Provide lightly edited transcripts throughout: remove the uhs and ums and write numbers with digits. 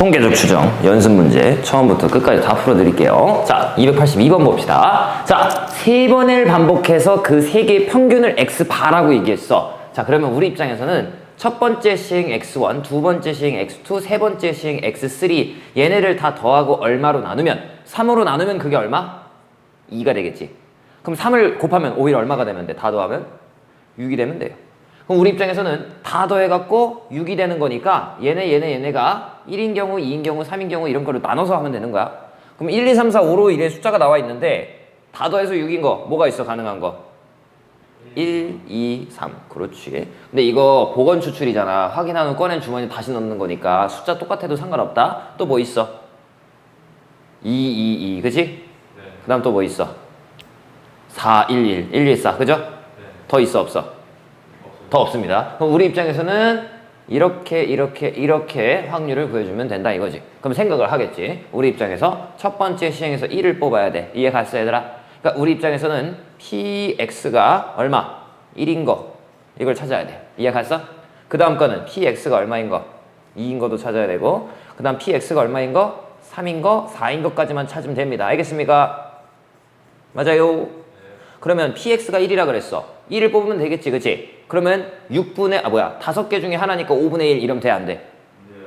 통계적 추정 연습 문제 처음부터 끝까지 다 풀어드릴게요. 자, 282번 봅시다. 자, 3번을 반복해서 그 3개의 평균을 x바라고 얘기했어. 자, 그러면 우리 입장에서는 첫 번째 시행 x1, 두 번째 시행 x2, 세 번째 시행 x3 얘네를 다 더하고 얼마로 나누면 3으로 나누면 그게 얼마? 2가 되겠지. 그럼 3을 곱하면 오히려 얼마가 되면 돼? 다 더하면 6이 되면 돼요. 그럼 우리 입장에서는 다 더해갖고 6이 되는 거니까 얘네가 1인 경우, 2인 경우, 3인 경우 이런 거를 나눠서 하면 되는 거야. 그럼 1, 2, 3, 4, 5로 이래 숫자가 나와 있는데 다 더해서 6인 거 뭐가 있어? 가능한 거 1, 2, 3 그렇지. 근데 이거 보건 추출이잖아. 확인한 후 꺼낸 주머니 다시 넣는 거니까 숫자 똑같아도 상관없다. 또 뭐 있어? 2, 2, 2 그치? 네. 그 다음 또 뭐 있어? 4, 1, 1, 1, 1, 4 그죠? 네. 더 있어 없어? 더 없습니다. 그럼 우리 입장에서는 이렇게 확률을 구해주면 된다 이거지. 그럼 생각을 하겠지. 우리 입장에서 첫 번째 시행에서 1을 뽑아야 돼. 이해 갔어 얘들아? 그러니까 우리 입장에서는 px가 얼마? 1인 거 이걸 찾아야 돼. 이해 갔어? 그 다음 거는 px가 얼마인 거? 2인 거도 찾아야 되고 그 다음 px가 얼마인 거? 3인 거, 4인 것까지만 찾으면 됩니다. 알겠습니까? 맞아요. 그러면 px가 1이라 그랬어. 1을 뽑으면 되겠지 그치? 그러면 5개 중에 하나니까 5분의 1 이러면 돼 안 돼?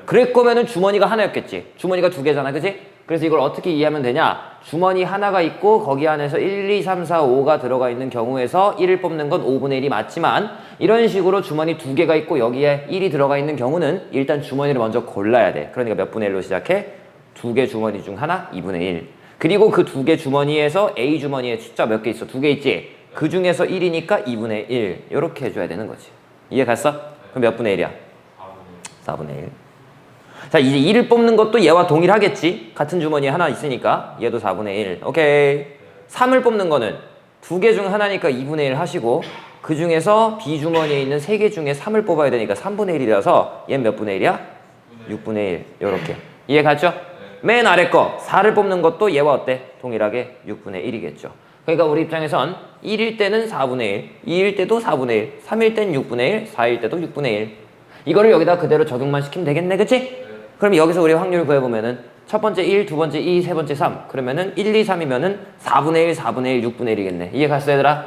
그럴 거면은 주머니가 하나였겠지. 주머니가 2개잖아 그치? 그래서 이걸 어떻게 이해하면 되냐? 주머니 하나가 있고 거기 안에서 1, 2, 3, 4, 5가 들어가 있는 경우에서 1을 뽑는 건 5분의 1이 맞지만 이런 식으로 주머니 2개가 있고 여기에 1이 들어가 있는 경우는 일단 주머니를 먼저 골라야 돼. 그러니까 몇 분의 1로 시작해? 2개 주머니 중 하나 2분의 1. 그리고 그 2개 주머니에서 A 주머니에 숫자 몇 개 있어? 2개 있지? 그 중에서 1이니까 2분의 1 이렇게 해줘야 되는 거지. 이해 갔어? 그럼 몇 분의 1이야? 4분의 1. 자, 이제 2를 뽑는 것도 얘와 동일하겠지? 같은 주머니에 하나 있으니까 얘도 4분의 1. 오케이. 3을 뽑는 거는 2개 중 하나니까 2분의 1 하시고 그 중에서 B 주머니에 있는 3개 중에 3을 뽑아야 되니까 3분의 1이라서 얘는 몇 분의 1이야? 6분의 1 이렇게. 이해 갔죠? 맨 아래 거 4를 뽑는 것도 얘와 어때? 동일하게 6분의 1이겠죠. 그러니까 우리 입장에선 1일 때는 4분의 1, 2일 때도 4분의 1, 3일 때는 6분의 1, 4일 때도 6분의 1. 이거를 여기다 그대로 적용만 시키면 되겠네, 그치? 그럼 여기서 우리 확률 구해보면은 첫 번째 1, 두 번째 2, 세 번째 3. 그러면은 1, 2, 3이면은 4분의 1, 4분의 1, 6분의 1이겠네. 이해 갔어, 얘들아?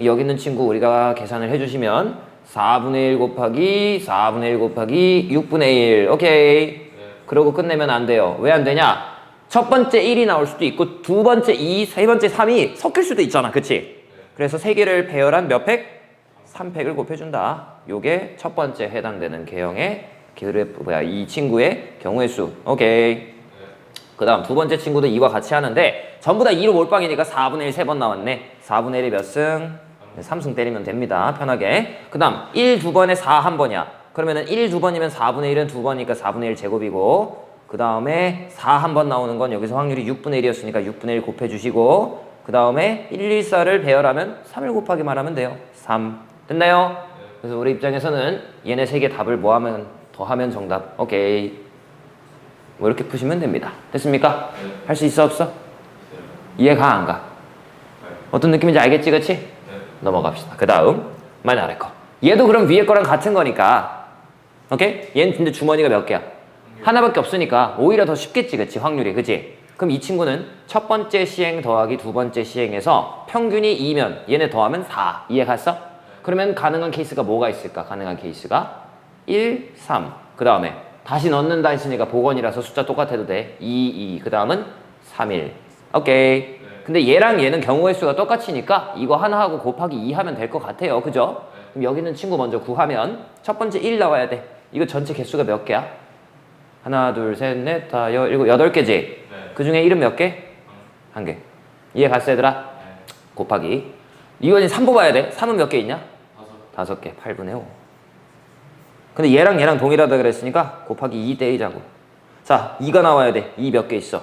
여기 있는 친구 우리가 계산을 해주시면 4분의 1 곱하기 4분의 1 곱하기 6분의 1. 오케이. 그러고 끝내면 안 돼요. 왜 안 되냐? 첫 번째 1이 나올 수도 있고 두 번째 2, 세 번째 3이 섞일 수도 있잖아. 그치? 그래서 세 개를 배열한 몇 팩? 3팩을 곱해준다. 요게 첫 번째 해당되는 개형의 이 친구의 경우의 수. 오케이. 그 다음 두 번째 친구도 2와 같이 하는데 전부 다 2로 몰빵이니까 4분의 1 3번 나왔네. 4분의 1이 몇 승? 3승 때리면 됩니다. 편하게. 그 다음 1 두 번에 4 한 번이야. 그러면은 1 두 번이면 4분의 1은 두 번이니까 4분의 1 제곱이고 그 다음에 4 한 번 나오는 건 여기서 확률이 6분의 1이었으니까 6분의 1 곱해주시고 그 다음에 1, 1, 4를 배열하면 3을 곱하기만 하면 돼요. 3. 됐나요? 그래서 우리 입장에서는 얘네 3개 답을 뭐하면 더하면 정답. 오케이. 뭐 이렇게 푸시면 됩니다. 됐습니까? 할 수 있어 없어? 이해가 안 가? 어떤 느낌인지 알겠지 그치? 넘어갑시다. 그 다음 맨 아래 거. 얘도 그럼 위에 거랑 같은 거니까 오케이? 얘는 근데 주머니가 몇 개야? 하나밖에 없으니까 오히려 더 쉽겠지 그치? 확률이 그치? 그럼 이 친구는 첫 번째 시행 더하기 두 번째 시행에서 평균이 2면 얘네 더하면 4 이해 갔어? 그러면 가능한 케이스가 뭐가 있을까? 가능한 케이스가 1, 3 그 다음에 다시 넣는다 했으니까 복원이라서 숫자 똑같아도 돼 2, 2 그 다음은 3, 1 오케이. 근데 얘랑 얘는 경우의 수가 똑같으니까 이거 하나 하고 곱하기 2 하면 될 것 같아요 그죠? 그럼 여기 있는 친구 먼저 구하면 첫 번째 1 나와야 돼. 이거 전체 개수가 몇 개야? 하나, 둘, 셋, 넷, 다, 일곱, 8개지? 네. 그 중에 1은 몇 개? 1개. 이해 갔어, 얘들아? 곱하기. 이거 이제 3 뽑아야 돼. 3은 몇 개 있냐? 5개. 8분의 5. 근데 얘랑 동일하다 그랬으니까 곱하기 2 떼이자고. 자, 2가 나와야 돼. 2 몇 개 있어?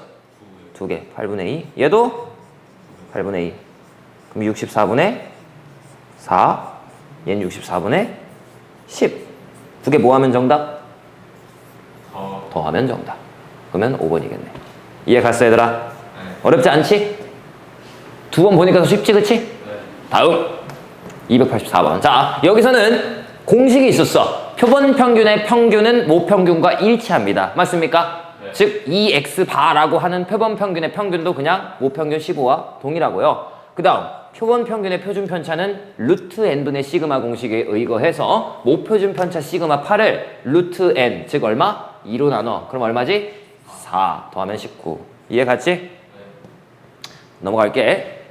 2개. 8분의 2. 얘도 8분의 2. 그럼 64분의 4. 얘는 64분의 10. 2개 뭐 하면 정답? 더하면 정답. 그러면 5번이겠네. 이해 갔어 얘들아? 네. 어렵지 않지? 두 번 보니까 더 쉽지 그치? 네. 다음 284번. 자 여기서는 공식이 있었어. 표본 평균의 평균은 모평균과 일치합니다. 맞습니까? 네. 즉 2x바라고 하는 표본 평균의 평균도 그냥 모평균 15와 동일하고요. 그 다음 표본 평균의 표준 편차는 루트 n분의 시그마 공식에 의거해서 모표준 편차 시그마 8을 루트 n 즉 얼마? 2로 나눠. 그럼 얼마지? 4 더하면 19. 이해 갔지? 넘어갈게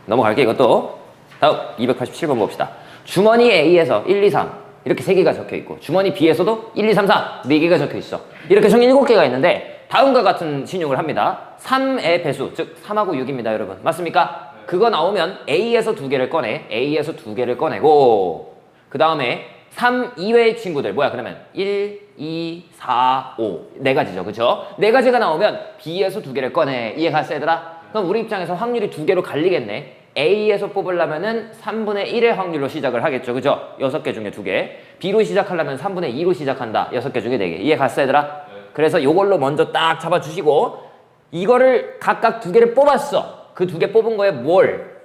이것도. 다음 287번 봅시다. 주머니 A에서 1, 2, 3 이렇게 3개가 적혀있고 주머니 B에서도 1, 2, 3, 4 4개가 적혀있어. 이렇게 총 7개가 있는데 다음과 같은 신용을 합니다. 3의 배수 즉 3하고 6입니다 여러분. 맞습니까? 그거 나오면 A에서 2개를 꺼내. A에서 2개를 꺼내고 그 다음에 3 이외의 친구들 뭐야 그러면 1, 2, 4, 5 4가지죠 그쵸? 4가지가 나오면 B에서 2개를 꺼내. 이해 갔어 얘들아? 그럼 우리 입장에서 확률이 2개로 갈리겠네. A에서 뽑으려면은 3분의 1의 확률로 시작을 하겠죠 그죠? 6개 중에 2개. B로 시작하려면 3분의 2로 시작한다. 6개 중에 4개. 이해 갔어 얘들아? 그래서 요걸로 먼저 딱 잡아주시고 이거를 각각 2개를 뽑았어. 그 2개 뽑은 거에 뭘?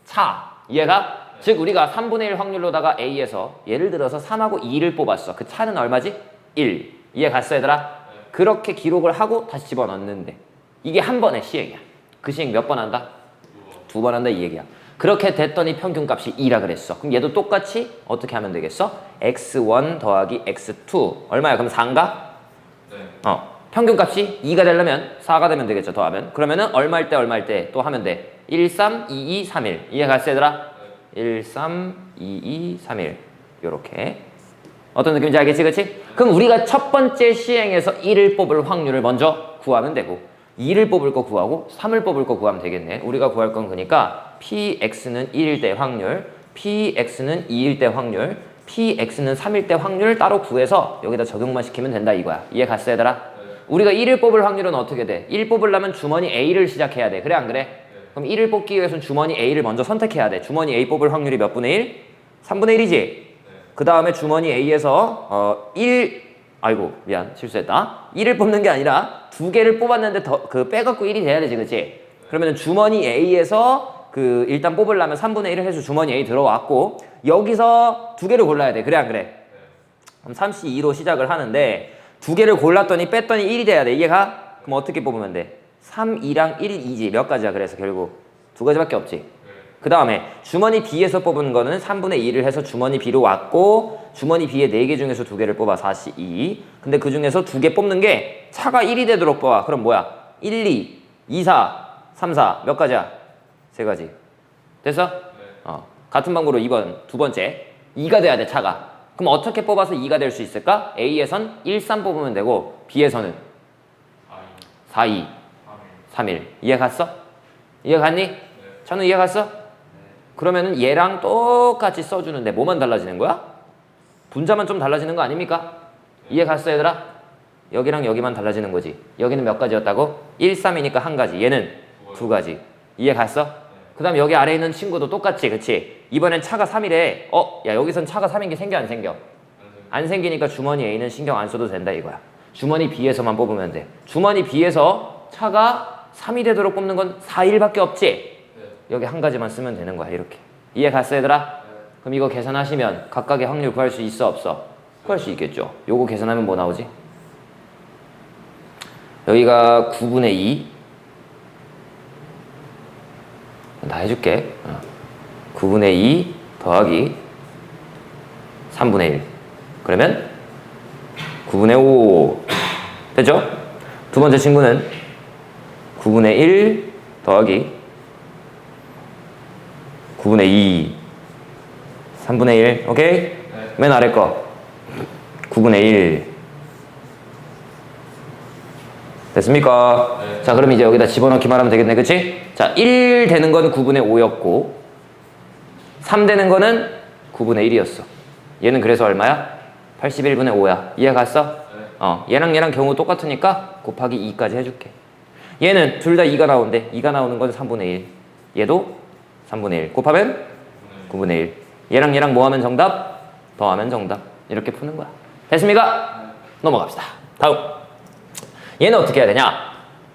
차. 이해가? 즉 우리가 3분의 1 확률로다가 A에서 예를 들어서 3하고 2를 뽑았어. 그 차는 얼마지? 1. 이해 갔어 얘들아? 그렇게 기록을 하고 다시 집어넣는데 이게 한 번의 시행이야. 그 시행 몇 번 한다? 2번 한다 이 얘기야. 그렇게 됐더니 평균값이 2라 그랬어. 그럼 얘도 똑같이 어떻게 하면 되겠어? x1 더하기 x2 얼마야? 그럼 4인가? 네. 평균값이 2가 되려면 4가 되면 되겠죠. 더하면. 그러면은 얼마일 때 또 하면 돼. 1, 3, 2, 2, 3, 1. 이해 갔어 얘들아? 1, 3, 2, 2, 3, 1 요렇게. 어떤 느낌인지 알겠지 그치? 그럼 우리가 첫 번째 시행에서 1을 뽑을 확률을 먼저 구하면 되고 2를 뽑을 거 구하고 3을 뽑을 거 구하면 되겠네. 우리가 구할 건 그러니까 px는 1일 때 확률, px는 2일 때 확률, px는 3일 때 확률을 따로 구해서 여기다 적용만 시키면 된다 이거야. 이해 갔어 얘들아? 우리가 1을 뽑을 확률은 어떻게 돼? 1 뽑으려면 주머니 A를 시작해야 돼. 그래 안 그래? 그럼 1을 뽑기 위해서는 주머니 A를 먼저 선택해야 돼. 주머니 A 뽑을 확률이 몇 분의 1? 3분의 1이지? 그 다음에 주머니 A에서 1 아이고 미안 실수했다. 1을 뽑는 게 아니라 2개를 뽑았는데 빼갖고 1이 돼야 되지 그치? 그러면 주머니 A에서 일단 뽑으려면 3분의 1을 해서 주머니 A 들어왔고 여기서 2개를 골라야 돼. 그래 안 그래? 그럼 3C2로 시작을 하는데 2개를 골랐더니 뺐더니 1이 돼야 돼. 이해가? 그럼 어떻게 뽑으면 돼? 3, 2랑 1, 2지. 몇 가지야 그래서 결국 2가지밖에 없지. 그 다음에 주머니 B에서 뽑은 거는 3분의 2를 해서 주머니 B로 왔고 주머니 B의 4개 중에서 2개를 뽑아 4C 2. 근데 그 중에서 2개 뽑는 게 차가 1이 되도록 뽑아. 그럼 뭐야? 1, 2, 2, 4, 3, 4 몇 가지야? 3가지. 됐어? 같은 방법으로 2번 두 번째 2가 돼야 돼 차가. 그럼 어떻게 뽑아서 2가 될 수 있을까? A에선 1, 3 뽑으면 되고 B에서는 4, 2, 3, 1. 이해 갔어? 이해 갔니? 찬우 이해 갔어? 그러면은 얘랑 똑같이 써주는데 뭐만 달라지는 거야? 분자만 좀 달라지는 거 아닙니까? 이해 갔어 얘들아? 여기랑 여기만 달라지는 거지. 여기는 몇 가지였다고? 1, 3이니까 한 가지. 얘는 2가지. 이해 갔어? 그 다음 여기 아래에 있는 친구도 똑같지 그치? 이번엔 차가 3이래. 야 여기선 차가 3인 게 생겨 안 생겨? 안 생기니까 주머니 A는 신경 안 써도 된다 이거야. 주머니 B에서만 뽑으면 돼. 주머니 B에서 차가 3이 되도록 뽑는 건 4, 1밖에 없지? 여기 한 가지만 쓰면 되는 거야 이렇게. 이해 갔어 얘들아? 그럼 이거 계산하시면 각각의 확률 구할 수 있어 없어? 구할 수 있겠죠. 요거 계산하면 뭐 나오지? 여기가 9분의 2 다 해줄게. 9분의 2 더하기 3분의 1 그러면 9분의 5 됐죠? 두 번째 친구는 9분의 1 더하기 9분의 2 3분의 1 오케이? 네. 맨 아래 거 9분의 1 됐습니까? 네. 자 그럼 이제 여기다 집어넣기만 하면 되겠네 그치? 자 1 되는 건 9분의 5였고 3 되는 거는 9분의 1이었어. 얘는 그래서 얼마야? 81분의 5야. 이해 갔어? 네. 얘랑 경우 똑같으니까 곱하기 2까지 해줄게. 얘는 둘 다 2가 나오는데 2가 나오는 건 3분의 1 얘도 3분의 1 곱하면 9분의 1 얘랑 뭐 하면 정답? 더하면 정답. 이렇게 푸는 거야. 됐습니까? 네. 넘어갑시다. 다음 얘는 어떻게 해야 되냐?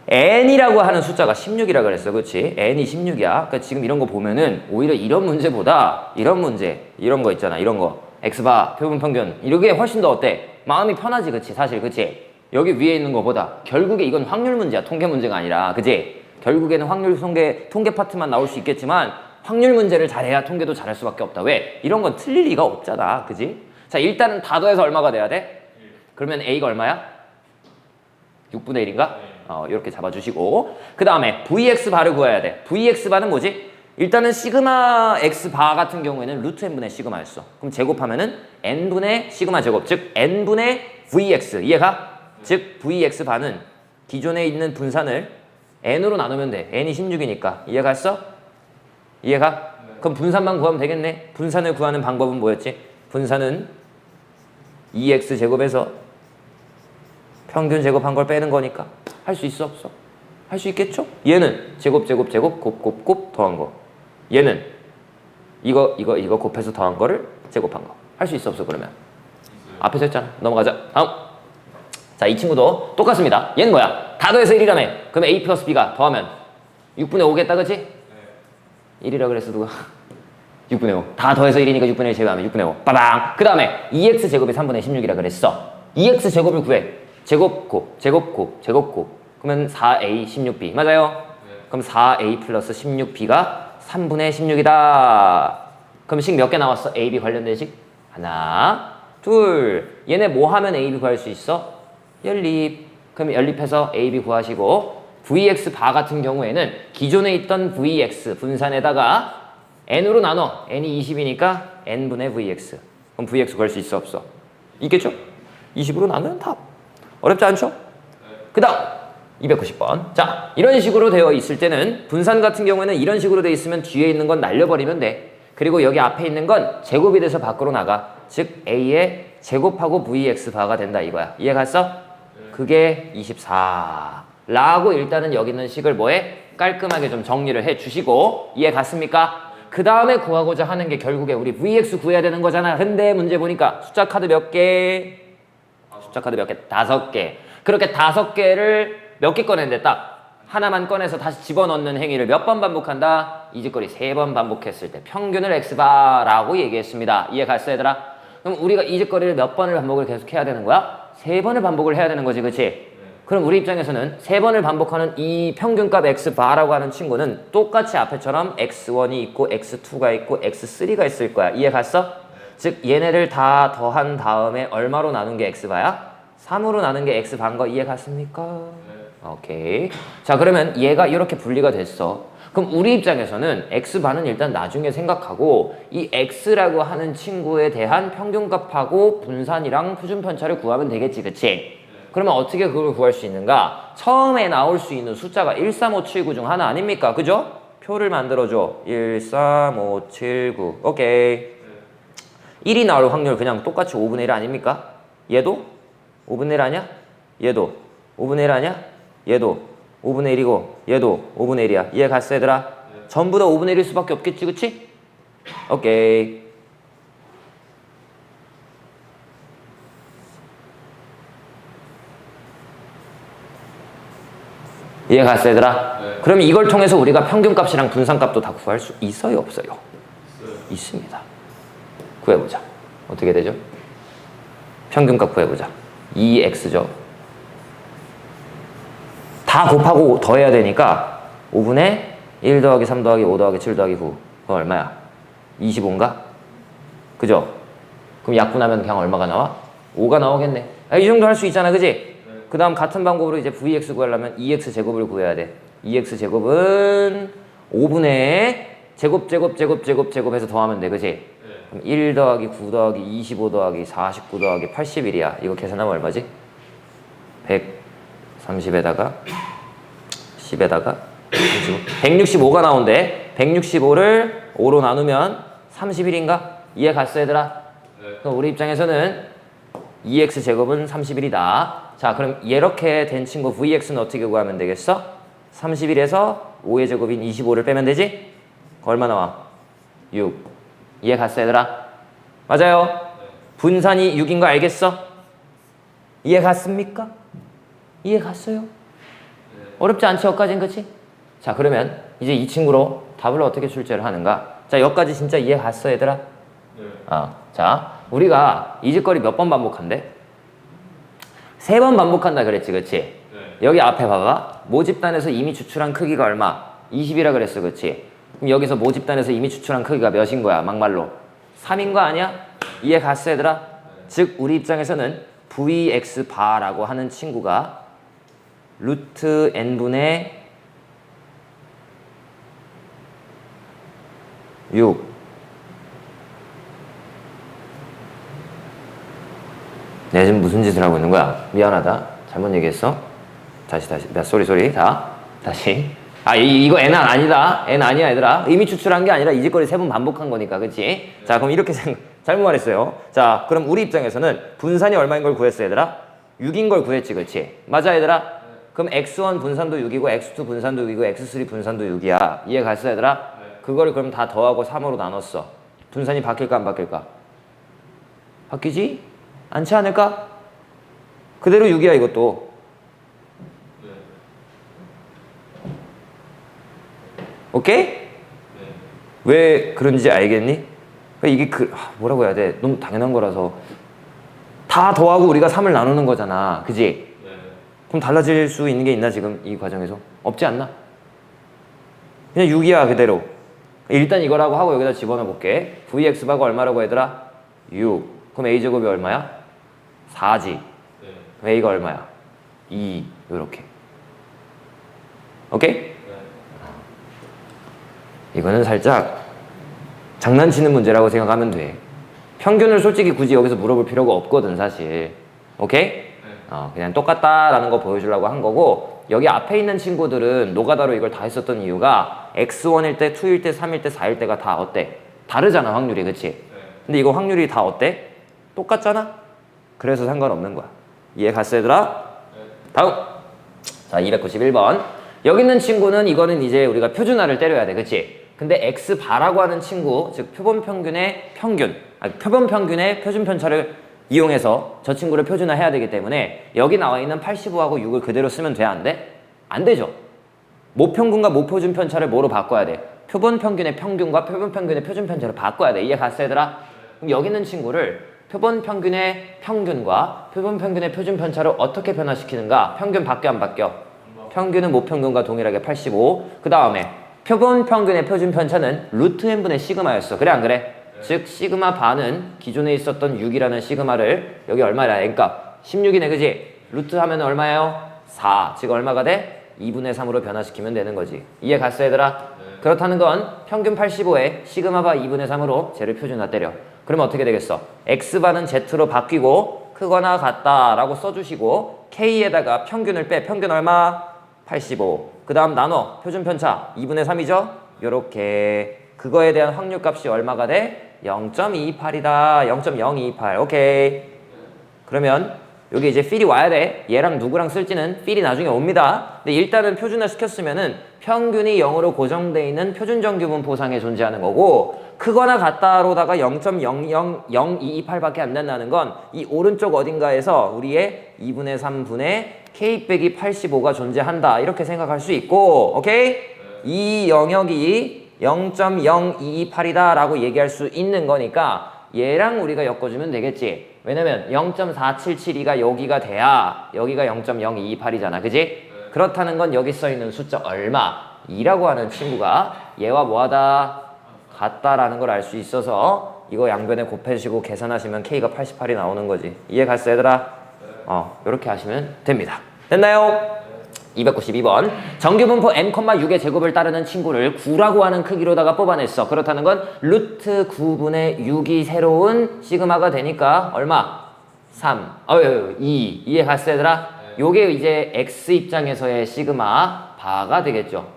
n이라고 하는 숫자가 16이라 그랬어. 그렇지? n이 16이야. 그러니까 지금 이런 거 보면은 오히려 이런 문제보다 이런 문제 이런 거 있잖아. 이런 거 x바 표본 평균 이게 훨씬 더 어때? 마음이 편하지 그치? 사실 그치? 여기 위에 있는 거보다 결국에 이건 확률 문제야. 통계 문제가 아니라. 그지? 결국에는 확률 통계 파트만 나올 수 있겠지만 확률 문제를 잘해야 통계도 잘할 수밖에 없다. 왜? 이런 건 틀릴 리가 없잖아. 그지? 자, 일단은 다 더해서 얼마가 돼야 돼? 그러면 A가 얼마야? 6분의 1인가? 이렇게 잡아주시고 그 다음에 VX 바를 구해야 돼. VX 바는 뭐지? 일단은 시그마 X 바 같은 경우에는 루트 n분의 시그마였어. 그럼 제곱하면은 n분의 시그마 제곱, 즉 n분의 VX. 이해가? 즉 VX 바는 기존에 있는 분산을 n으로 나누면 돼. n이 16이니까. 이해갔어? 이해가? 그럼 분산만 구하면 되겠네. 분산을 구하는 방법은 뭐였지? 분산은 2x 제곱에서 평균 제곱한 걸 빼는 거니까 할 수 있어 없어? 할 수 있겠죠? 얘는 제곱 곱 더한 거. 얘는 이거 곱해서 더한 거를 제곱한 거. 할 수 있어 없어 그러면? 앞에서 했잖아. 넘어가자. 다음. 자, 이 친구도 똑같습니다. 얘는 뭐야? 다 더해서 1이라며. 그러면 a 플러스 b가 더하면 6분의 5겠다, 그치? 1이라 그랬어 누가? 6분의 5. 다 더해서 1이니까 6분의 1 제곱하면 6분의 5. 빠방. 그 다음에 2x 제곱이 3분의 16이라 그랬어. 2x 제곱을 구해. 제곱 곱. 그러면 4a 16b. 맞아요? 그럼 4a 플러스 16b가 3분의 16이다. 그럼 식 몇 개 나왔어? a, b 관련된 식? 하나, 둘. 얘네 뭐 하면 a, b 구할 수 있어? 연립. 그럼 연립해서 a, b 구하시고 vx 바 같은 경우에는 기존에 있던 vx 분산에다가 n으로 나눠. n이 20이니까 n분의 vx. 그럼 vx 구할 수 있어 없어? 있겠죠? 20으로 나누면 답. 어렵지 않죠? 그 다음 290번. 자, 이런 식으로 되어 있을 때는 분산 같은 경우에는 이런 식으로 되어 있으면 뒤에 있는 건 날려버리면 돼. 그리고 여기 앞에 있는 건 제곱이 돼서 밖으로 나가. 즉 a의 제곱하고 vx 바가 된다 이거야. 이해 갔어? 그게 24라고 일단은 여기 있는 식을 뭐해? 깔끔하게 좀 정리를 해 주시고. 이해 갔습니까? 그 다음에 구하고자 하는 게 결국에 우리 vx 구해야 되는 거잖아. 근데 문제 보니까 숫자 카드 몇 개? 숫자 카드 몇 개? 5개. 그렇게 5개를 몇 개 꺼냈는데 딱 하나만 꺼내서 다시 집어넣는 행위를 몇 번 반복한다? 이 짓거리 3번 반복했을 때 평균을 x바라고 얘기했습니다. 이해 갔어 얘들아? 그럼 우리가 이 짓거리를 몇 번을 반복을 계속 해야 되는 거야? 3번을 반복을 해야 되는 거지, 그치? 그럼 우리 입장에서는 3번을 반복하는 이 평균값 x바라고 하는 친구는 똑같이 앞에처럼 x1이 있고 x2가 있고 x3가 있을 거야. 이해 갔어? 즉 얘네를 다 더한 다음에 얼마로 나눈 게 x바야? 3으로 나눈 게 x바인 거 이해 갔습니까? 오케이. 자, 그러면 얘가 이렇게 분리가 됐어. 그럼 우리 입장에서는 x바는 일단 나중에 생각하고 이 x라고 하는 친구에 대한 평균값하고 분산이랑 표준편차를 구하면 되겠지, 그치? 그러면 어떻게 그걸 구할 수 있는가? 처음에 나올 수 있는 숫자가 1, 3, 5, 7, 9 중 하나 아닙니까? 그죠? 표를 만들어줘. 1, 3, 5, 7, 9. 오케이. 1이 나올 확률 그냥 똑같이 5분의 1 아닙니까? 얘도 5분의 1 아니야? 얘도 5분의 1 아니야? 얘도 5분의 1이고 얘도 5분의 1이야. 이해 갔어 얘들아? 전부 다 5분의 1일 수밖에 없겠지, 그치? 오케이. 이해 갔어 얘들아? 네. 그럼 이걸 통해서 우리가 평균값이랑 분산값도 다 구할 수 있어요 없어요? 있습니다. 구해보자. 어떻게 되죠? 평균값 구해보자. 2x죠. 다 곱하고 더해야 되니까 5분의 1 더하기 3 더하기 5 더하기 7 더하기 9. 그건 얼마야? 25인가? 그죠? 그럼 약분하면 그냥 얼마가 나와? 5가 나오겠네. 이 정도 할 수 있잖아, 그지? 그 다음 같은 방법으로 이제 vx 구하려면 2x 제곱을 구해야 돼. 2x 제곱은 5분의 제곱해서 더하면 돼, 그지? 그럼 1 더하기 9 더하기 25 더하기 49 더하기 81이야. 이거 계산하면 얼마지? 130에다가 10에다가 165가 나온대. 165를 5로 나누면 31인가? 이해 갔어 얘들아? 네. 그럼 우리 입장에서는 2x 제곱은 31이다. 자, 그럼 이렇게 된 친구 vx는 어떻게 구하면 되겠어? 31에서 5의 제곱인 25를 빼면 되지? 얼마 나와? 6. 이해 갔어 얘들아? 맞아요? 네. 분산이 6인 거 알겠어? 이해 갔습니까? 이해 갔어요? 네. 어렵지 않지 여기까지는, 그치? 자, 그러면 이제 이 친구로 답을 어떻게 출제를 하는가? 자, 여기까지 진짜 이해 갔어 얘들아? 네. 자, 우리가 이 짓거리 몇 번 반복한대? 세 번 반복한다 그랬지, 그치? 네. 여기 앞에 봐봐. 모집단에서 이미 추출한 크기가 얼마? 20이라 그랬어, 그치? 그럼 여기서 모집단에서 이미 추출한 크기가 몇인 거야, 막말로? 3인 거 아니야? 이해 갔어, 얘들아? 즉, 우리 입장에서는 vx 바라고 하는 친구가 루트 n분의 6 내가 지금 무슨 짓을 하고 있는 거야? 미안하다. 잘못 얘기했어. 다시. 쏘리. 다시. 이거 n은 아니다. n 아니야, 얘들아. 이미 추출한 게 아니라 이 짓거리 3번 반복한 거니까, 그치? 자, 그럼 이렇게 잘못 말했어요. 자, 그럼 우리 입장에서는 분산이 얼마인 걸 구했어, 얘들아? 6인 걸 구했지, 그치? 맞아, 얘들아? 그럼 x1 분산도 6이고 x2 분산도 6이고 x3 분산도 6이야. 이해 갔어, 얘들아? 그거를 그럼 다 더하고 3으로 나눴어. 분산이 바뀔까 안 바뀔까? 바뀌지? 않지 않을까? 그대로 6이야, 이것도. 네. 오케이? 네. 왜 그런지 알겠니? 이게 뭐라고 해야 돼? 너무 당연한 거라서. 다 더하고 우리가 3을 나누는 거잖아. 그지? 네. 그럼 달라질 수 있는 게 있나, 지금 이 과정에서? 없지 않나? 그냥 6이야, 그대로. 일단 이거라고 하고 여기다 집어넣어 볼게. vx바가 얼마라고 얘들아? 6. 그럼 a제곱이 얼마야? 4지. 네. 그럼 a가 얼마야? 2. 요렇게. 오케이? 네. 이거는 살짝 장난치는 문제라고 생각하면 돼. 평균을 솔직히 굳이 여기서 물어볼 필요가 없거든, 사실. 오케이? 네. 그냥 똑같다라는 거 보여주려고 한 거고, 여기 앞에 있는 친구들은 노가다로 이걸 다 했었던 이유가 x1일 때, 2일 때, 3일 때, 4일 때가 다 어때? 다르잖아, 확률이. 그치? 네. 근데 이거 확률이 다 어때? 똑같잖아? 그래서 상관없는 거야. 이해 갔어, 얘들아? 네. 다음! 자, 291번. 여기 있는 친구는 이거는 이제 우리가 표준화를 때려야 돼. 그치? 근데 x바라고 하는 친구, 즉 표본평균의 평균, 표본평균의 표준편차를 이용해서 저 친구를 표준화해야 되기 때문에 여기 나와 있는 85하고 6을 그대로 쓰면 돼? 안 돼? 안 되죠. 모평균과 모표준편차를 뭐로 바꿔야 돼? 표본평균의 평균과 표본평균의 표준편차로 바꿔야 돼. 이해 갔어, 얘들아? 그럼 여기 있는 친구를 표본평균의 평균과 표본평균의 표준편차로 어떻게 변화시키는가? 평균 바뀌어 안 바뀌어? 평균은 모평균과 동일하게 85. 그 다음에 표본평균의 표준편차는 루트 n분의 시그마였어. 그래 안 그래? 즉 시그마 바는 기존에 있었던 6이라는 시그마를 여기 얼마야? n값 16이네, 그지? 루트 하면 얼마예요? 4. 즉 얼마가 돼? 2분의 3으로 변화시키면 되는 거지. 이해 갔어, 얘들아? 네. 그렇다는 건 평균 85에 시그마 바 2분의 3으로 쟤를 표준화 때려. 그러면 어떻게 되겠어? x바는 z로 바뀌고 크거나 같다 라고 써주시고 k에다가 평균을 빼. 평균 얼마? 85. 그 다음 나눠. 표준편차 2분의 3이죠? 요렇게. 그거에 대한 확률값이 얼마가 돼? 0.228이다. 0.028. 오케이. 그러면 여기 이제 필이 와야 돼. 얘랑 누구랑 쓸지는 필이 나중에 옵니다. 근데 일단은 표준화 시켰으면은 평균이 0으로 고정되어 있는 표준정규분 포상에 존재하는 거고, 크거나 같다로다가 0.00028밖에 안 된다는 건 이 오른쪽 어딘가에서 우리의 2분의 3분의 k 빼기 85가 존재한다. 이렇게 생각할 수 있고, 오케이? 이 영역이 0.0228이다 라고 얘기할 수 있는 거니까 얘랑 우리가 엮어주면 되겠지. 왜냐면 0.4772가 여기가 돼야 여기가 0.0228이잖아, 그지? 그렇다는 건 여기 써있는 숫자 얼마? 2라고 하는 친구가 얘와 뭐하다? 같다라는 걸 알 수 있어서 이거 양변에 곱해주시고 계산하시면 k가 88이 나오는 거지. 이해 갔어, 얘들아? 이렇게 하시면 됩니다. 됐나요? 292번. 정규분포 n,6의 제곱을 따르는 친구를 9라고 하는 크기로다가 뽑아냈어. 그렇다는 건 루트 9분의 6이 새로운 시그마가 되니까 얼마? 3. 2. 이해 갔어, 얘들아? 요게 이제 x 입장에서의 시그마 바가 되겠죠.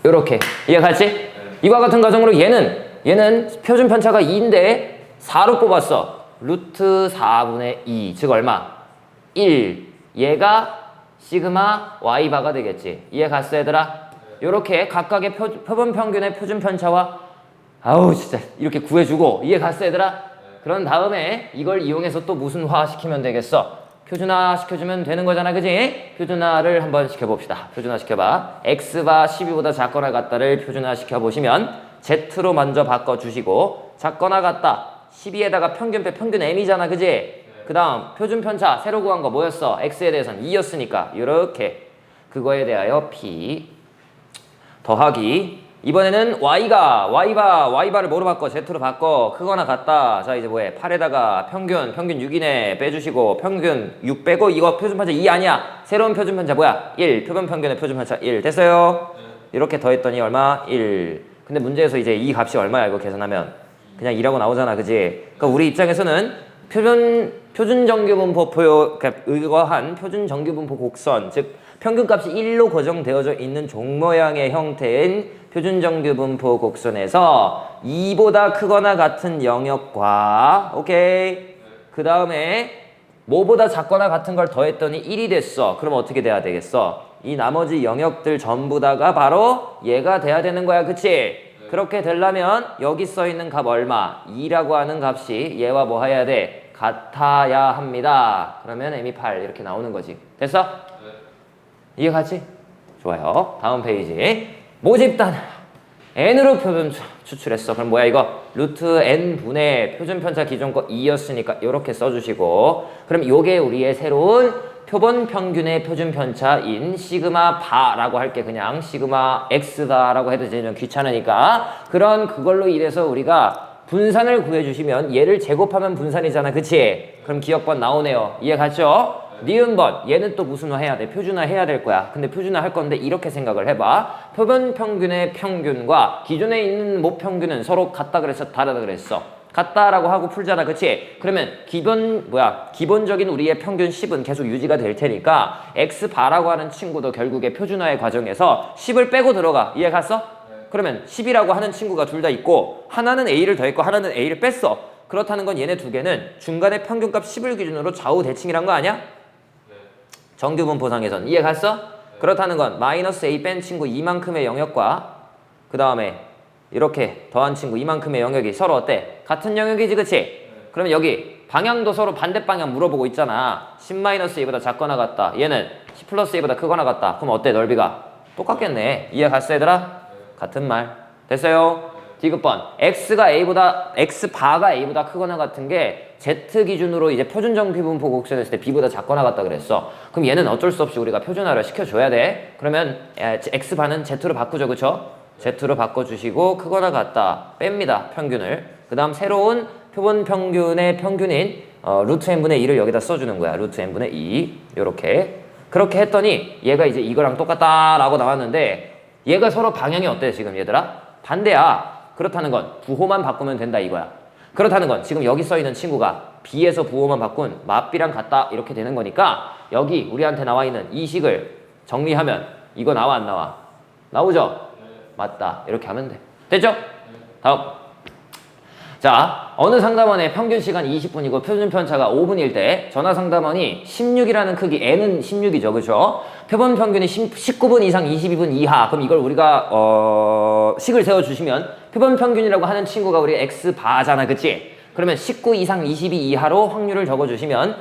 요렇게. 이해 갔지? 이와 같은 과정으로 얘는 표준 편차가 2인데 4로 뽑았어. 루트 4분의 2, 즉 얼마? 1. 얘가 시그마 y바가 되겠지. 이해 갔어, 얘들아? 요렇게 각각의 표본평균의 표준편차와 진짜 이렇게 구해주고, 이해 갔어, 얘들아? 그런 다음에 이걸 이용해서 또 무슨 화 시키면 되겠어? 표준화 시켜주면 되는 거잖아, 그지? 표준화를 한번 시켜봅시다. 표준화 시켜봐. x가 12보다 작거나 같다를 표준화 시켜보시면 z로 먼저 바꿔주시고 작거나 같다. 12에다가 평균 빼 평균 m이잖아, 그지? 그 다음 표준 편차 새로 구한 거 뭐였어? x에 대해서는 2였으니까 이렇게 그거에 대하여 p 더하기 이번에는 y바를 뭐로 바꿔? z로 바꿔. 크거나 같다. 자 이제 뭐해? 8에다가 평균 6이네 빼주시고 평균 6 빼고 이거 표준 편차 2 아니야. 새로운 표준 편차 뭐야? 1. 표본 평균의 표준 편차 1 됐어요? 이렇게 더했더니 얼마? 1. 근데 문제에서 이제 이 값이 얼마야 이거 계산하면? 그냥 2라고 나오잖아, 그지? 그러니까 우리 입장에서는 표준 정규분포 의거한 표준 정규분포 곡선, 즉 평균값이 1로 고정되어져 있는 종 모양의 형태인 표준 정규분포 곡선에서 2보다 크거나 같은 영역과 오케이. 그 다음에 뭐보다 작거나 같은 걸 더했더니 1이 됐어. 그럼 어떻게 돼야 되겠어? 이 나머지 영역들 전부 다가 바로 얘가 돼야 되는 거야, 그치? 그렇게 되려면 여기 써 있는 값 얼마? 2라고 하는 값이 얘와 뭐 해야 돼? 같아야 합니다. 그러면 m이 8 이렇게 나오는 거지. 됐어? 이해가지? 좋아요. 다음 페이지. 모집단 n으로 표준 추출했어. 그럼 뭐야 이거? 루트 n분의 표준 편차 기존 거 2였으니까 이렇게 써주시고, 그럼 요게 우리의 새로운 표본 평균의 표준 편차인 시그마 바라고 할게. 그냥 시그마 x다라고 해도 되면 귀찮으니까. 그걸로 인해서 우리가 분산을 구해주시면 얘를 제곱하면 분산이잖아, 그치? 그럼 기억번 나오네요. 이해 갔죠? 니은번 얘는 또 무슨 해야 돼? 표준화 해야 될 거야. 근데 표준화 할 건데 이렇게 생각을 해봐. 표본 평균의 평균과 기존에 있는 모평균은 서로 같다 그랬어? 다르다 그랬어? 같다라고 하고 풀잖아, 그치? 그러면 기본적인 우리의 평균 10은 계속 유지가 될 테니까 x바라고 하는 친구도 결국에 표준화의 과정에서 10을 빼고 들어가. 이해 갔어? 그러면 10이라고 하는 친구가 둘 다 있고 하나는 a를 더했고 하나는 a를 뺐어. 그렇다는 건 얘네 두 개는 중간에 평균값 10을 기준으로 좌우 대칭이란 거 아니야? 정규분포상에선. 이해 갔어? 그렇다는 건 마이너스 a 뺀 친구 이만큼의 영역과 그 다음에 이렇게 더한 친구 이만큼의 영역이 서로 어때? 같은 영역이지, 그치? 그러면 여기 방향도 서로 반대 방향 물어보고 있잖아. 10-a보다 작거나 같다. 얘는 10+a보다 크거나 같다. 그럼 어때, 넓이가? 똑같겠네. 이해 갔어, 얘들아? 같은 말. 됐어요? 디귿번 x바가 a보다 크거나 같은 게 z 기준으로 이제 표준 정규분포 곡선했을 때 b보다 작거나 같다 그랬어. 그럼 얘는 어쩔 수 없이 우리가 표준화를 시켜줘야 돼. 그러면 x바는 z로 바꾸죠, 그쵸? z로 바꿔주시고 크거나 같다 뺍니다, 평균을. 그 다음 새로운 표본 평균의 평균인 루트 n분의 2를 여기다 써주는 거야. 루트 n분의 2 요렇게. 그렇게 했더니 얘가 이제 이거랑 똑같다라고 나왔는데 얘가 서로 방향이 어때 지금 얘들아? 반대야. 그렇다는 건 부호만 바꾸면 된다 이거야. 그렇다는 건 지금 여기 써있는 친구가 b에서 부호만 바꾼 맞b랑 같다 이렇게 되는 거니까 여기 우리한테 나와 있는 이 식을 정리하면 이거 나와 안 나와? 나오죠? 맞다 이렇게 하면 돼. 됐죠? 다음. 자, 어느 상담원의 평균 시간 20분이고 표준 편차가 5분일 때 전화 상담원이 16이라는 크기, n은 16이죠, 그죠? 표본 평균이 19분 이상 22분 이하. 그럼 이걸 우리가 식을 세워주시면 표본 평균이라고 하는 친구가 우리 x바잖아, 그치? 그러면 19 이상 22 이하로 확률을 적어주시면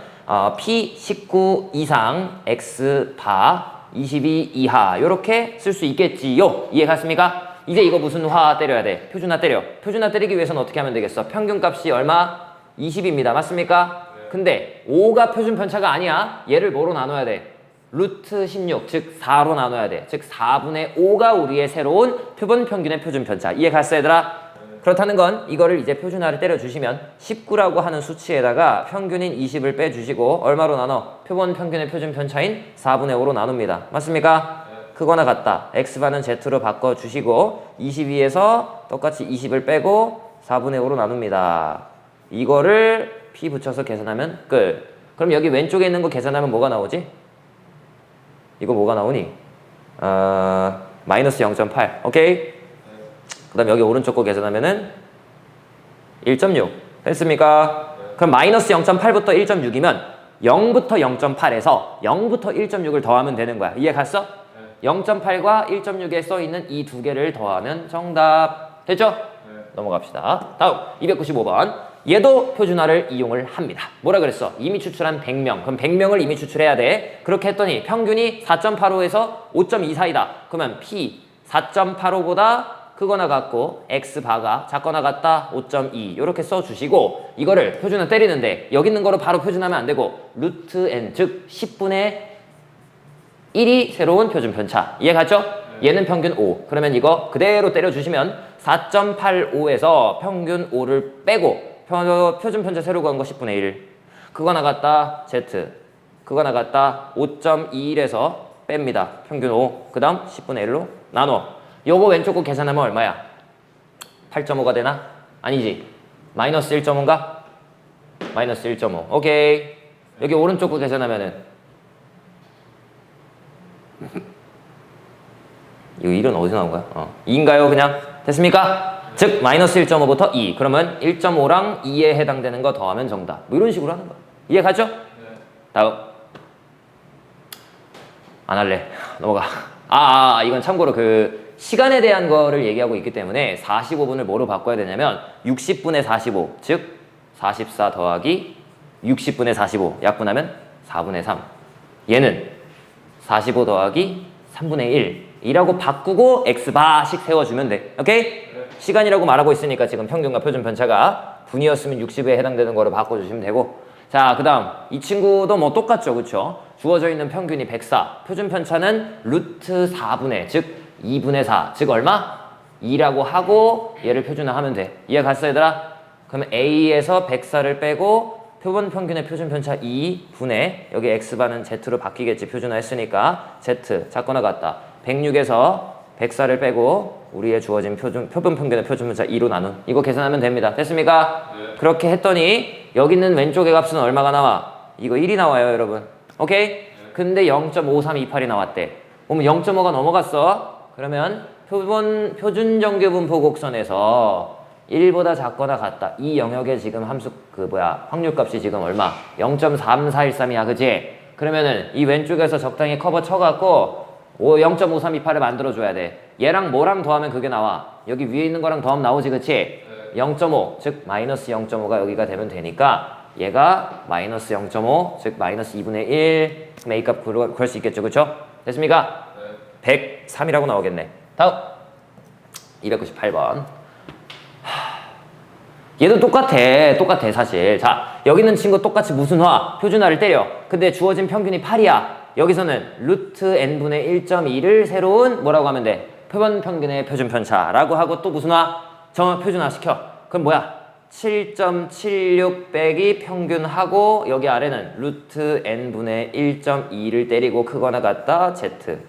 p 19 이상 x바 22 이하 요렇게 쓸 수 있겠지요. 이해 갔습니까? 이제 이거 무슨 화 때려야 돼? 표준화 때려. 표준화 때리기 위해서는 어떻게 하면 되겠어? 평균값이 얼마? 20입니다. 맞습니까? 근데 5가 표준 편차가 아니야. 얘를 뭐로 나눠야 돼? 루트 16, 즉 4로 나눠야 돼. 즉 4분의 5가 우리의 새로운 표본 평균의 표준 편차. 이해 갔어, 얘들아? 그렇다는 건 이거를 이제 표준화를 때려주시면 19라고 하는 수치에다가 평균인 20을 빼주시고 얼마로 나눠? 표본 평균의 표준 편차인 4분의 5로 나눕니다. 맞습니까? 크거나 같다. x바는 z로 바꿔주시고 22에서 똑같이 20을 빼고 4분의 5로 나눕니다. 이거를 p 붙여서 계산하면 끝. 그럼 여기 왼쪽에 있는 거 계산하면 뭐가 나오지? 이거 뭐가 나오니? 마이너스 0.8. 오케이? 그 다음 여기 오른쪽 거 계산하면은 1.6. 됐습니까? 그럼 마이너스 0.8부터 1.6이면 0부터 0.8에서 0부터 1.6을 더하면 되는 거야. 이해 갔어? 0.8과 1.6에 써있는 이 두 개를 더하면 정답. 됐죠? 넘어갑시다. 다음 295번. 얘도 표준화를 이용을 합니다. 뭐라 그랬어? 이미 추출한 100명. 그럼 100명을 이미 추출해야 돼. 그렇게 했더니 평균이 4.85에서 5.24이다. 그러면 P 4.85보다 크거나 같고 x바가 작거나 같다 5.2 이렇게 써주시고 이거를 표준을 때리는데 여기 있는 거로 바로 표준하면 안 되고 루트 n 즉 10분의 1이 새로운 표준 편차 이해 갔죠? 얘는 평균 5 그러면 이거 그대로 때려주시면 4.85에서 평균 5를 빼고 표준 편차 새로 구한 거 10분의 1 그거나 같다 z 그거나 같다 5.21에서 뺍니다 평균 5 그 다음 10분의 1로 나눠 요거 왼쪽 거 계산하면 얼마야? 8.5가 되나? 아니지 마이너스 1.5인가? 마이너스 1.5 오케이 여기 오른쪽 거 계산하면은 이거 1은 어디서 나온 거야? 2인가요 그냥? 됐습니까? 즉 마이너스 1.5부터 2 그러면 1.5랑 2에 해당되는 거 더하면 정답 뭐 이런 식으로 하는 거야 이해 가죠? 네. 다음 안 할래 넘어가 이건 참고로 그 시간에 대한 거를 얘기하고 있기 때문에 45분을 뭐로 바꿔야 되냐면 60분의 45 즉 44 더하기 60분의 45 약분하면 4분의 3 얘는 45 더하기 3분의 1 이라고 바꾸고 x바씩 세워주면 돼 오케이? 네. 시간이라고 말하고 있으니까 지금 평균과 표준 편차가 분이었으면 60에 해당되는 거로 바꿔주시면 되고 자 그 다음 이 친구도 뭐 똑같죠 그쵸? 주어져 있는 평균이 104 표준 편차는 루트 4분의 즉 2분의 4 즉 얼마? 2라고 하고 얘를 표준화하면 돼 이해 갔어 얘들아? 그러면 A에서 104를 빼고 표본 평균의 표준 편차 2분의 여기 x바는 z로 바뀌겠지 표준화했으니까 z 작거나 같다 106에서 104를 빼고 우리의 주어진 표본 평균의 표준 편차 2로 나눈 이거 계산하면 됩니다 됐습니까? 네. 그렇게 했더니 여기 있는 왼쪽의 값은 얼마가 나와? 이거 1이 나와요 여러분 오케이? 네. 근데 0.5328이 나왔대 그러면 0.5가 넘어갔어 그러면 표준 정규분포 곡선에서 1보다 작거나 같다 이 영역에 지금 함수 확률값이 지금 얼마? 0.3413이야 그치? 그러면은 이 왼쪽에서 적당히 커버 쳐갖고 0.5328을 만들어줘야 돼 얘랑 뭐랑 더하면 그게 나와 여기 위에 있는 거랑 더하면 나오지 그치? 네. 0.5 즉 마이너스 0.5가 여기가 되면 되니까 얘가 마이너스 0.5 즉 마이너스 2분의 1 그럼 A값 구할 수 있겠죠 그쵸? 됐습니까? 네. 103이라고 나오겠네 다음 298번 얘도 똑같아 사실 자 여기 있는 친구 똑같이 무슨 화? 표준화를 때려 근데 주어진 평균이 8이야 여기서는 루트 n분의 1.2를 새로운 뭐라고 하면 돼? 표본 평균의 표준 편차라고 하고 또 무슨 화? 표준화 시켜 그럼 뭐야? 7.76 빼기 평균하고 여기 아래는 루트 n분의 1.2를 때리고 크거나 같다 z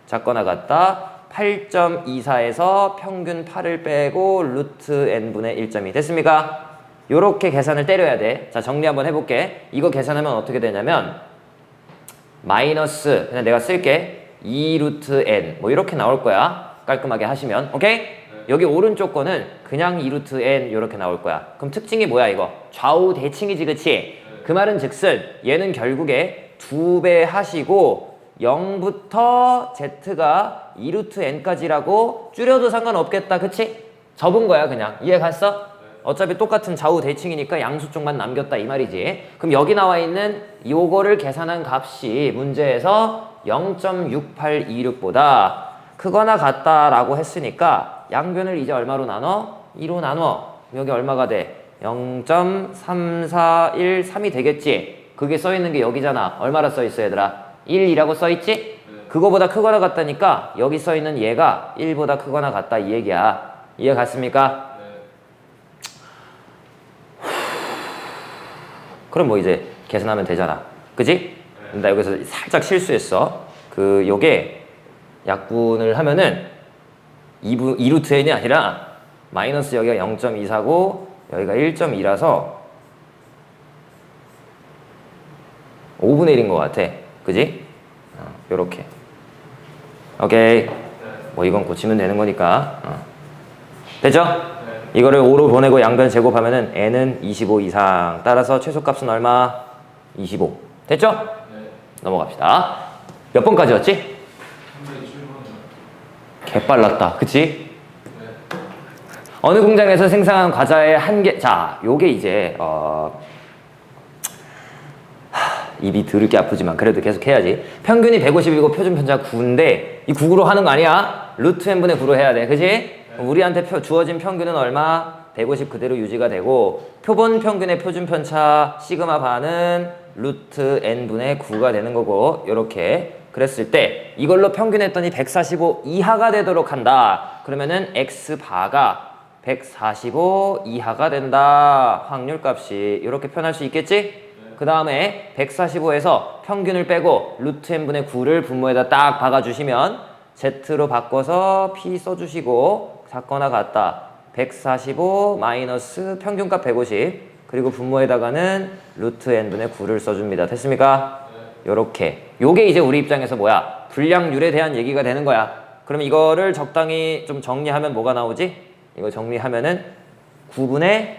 작거나 같다 8.24에서 평균 8을 빼고 루트 n분의 1.2 됐습니까? 요렇게 계산을 때려야 돼 자 정리 한번 해볼게 이거 계산하면 어떻게 되냐면 마이너스 그냥 내가 쓸게 2 루트 n 뭐 이렇게 나올 거야 깔끔하게 하시면 오케이? 네. 여기 오른쪽 거는 그냥 2 루트 n 이렇게 나올 거야 그럼 특징이 뭐야 이거? 좌우 대칭이지 그치? 네. 그 말은 즉슨 얘는 결국에 2배 하시고 0부터 z가 2 루트 n까지라고 줄여도 상관없겠다 그치? 접은 거야 그냥 이해 갔어? 어차피 똑같은 좌우 대칭이니까 양수 쪽만 남겼다 이 말이지 그럼 여기 나와 있는 요거를 계산한 값이 문제에서 0.6826보다 크거나 같다라고 했으니까 양변을 이제 얼마로 나눠? 2로 나눠 여기 얼마가 돼? 0.3413이 되겠지 그게 써있는 게 여기잖아 얼마라 써있어 얘들아? 1이라고 써있지? 그거보다 크거나 같다니까 여기 써있는 얘가 1보다 크거나 같다 이 얘기야 이해 갔습니까? 그럼 뭐 이제 계산하면 되잖아 그지? 나 여기서 살짝 실수했어 요게 약분을 하면은 2루트 n이 아니라 마이너스 여기가 0.24고 여기가 1.2라서 5분의 1인 것 같아 그지? 요렇게 오케이 뭐 이건 고치면 되는 거니까 됐죠? 이거를 5로 보내고 양변 제곱하면은 n은 25 이상 따라서 최소값은 얼마? 25 됐죠? 네. 넘어갑시다 몇 번까지였지? 개빨랐다 그치? 네. 어느 공장에서 생산한 과자의 한계 자 요게 이제 입이 더럽게 아프지만 그래도 계속 해야지 평균이 150이고 표준 편차가 9인데 이 9구로 하는 거 아니야? 루트 n분의 9로 해야 돼 그치? 네. 우리한테 주어진 평균은 얼마? 150 그대로 유지가 되고 표본 평균의 표준 편차 시그마 바는 루트 n분의 9가 되는 거고 이렇게 그랬을 때 이걸로 평균했더니 145 이하가 되도록 한다. 그러면은 x바가 145 이하가 된다. 확률값이 이렇게 표현할 수 있겠지? 그 다음에 145에서 평균을 빼고 루트 n분의 9를 분모에다 딱 박아주시면 z로 바꿔서 p 써주시고 같거나 같다. 145 마이너스 평균값 150 그리고 분모에다가는 루트 n분의 9를 써줍니다. 됐습니까? 요렇게 요게 이제 우리 입장에서 뭐야? 불량률에 대한 얘기가 되는 거야. 그럼 이거를 적당히 좀 정리하면 뭐가 나오지? 이거 정리하면은 9분의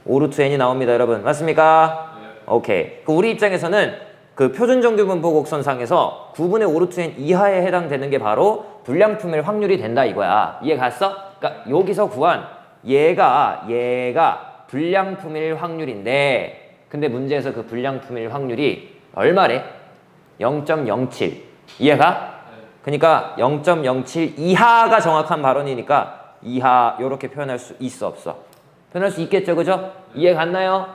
5 루트 n이 나옵니다. 여러분 맞습니까? 오케이. 그 우리 입장에서는 그 표준정규분포 곡선상에서 9분의 5 루트 n 이하에 해당되는 게 바로 불량품일 확률이 된다 이거야. 이해 갔어? 그러니까 여기서 구한 얘가 불량품일 확률인데 근데 문제에서 그 불량품일 확률이 얼마래? 0.07 이해가? 그러니까 0.07 이하가 정확한 발언이니까 이하 요렇게 표현할 수 있어 없어? 표현할 수 있겠죠 그죠? 이해 갔나요?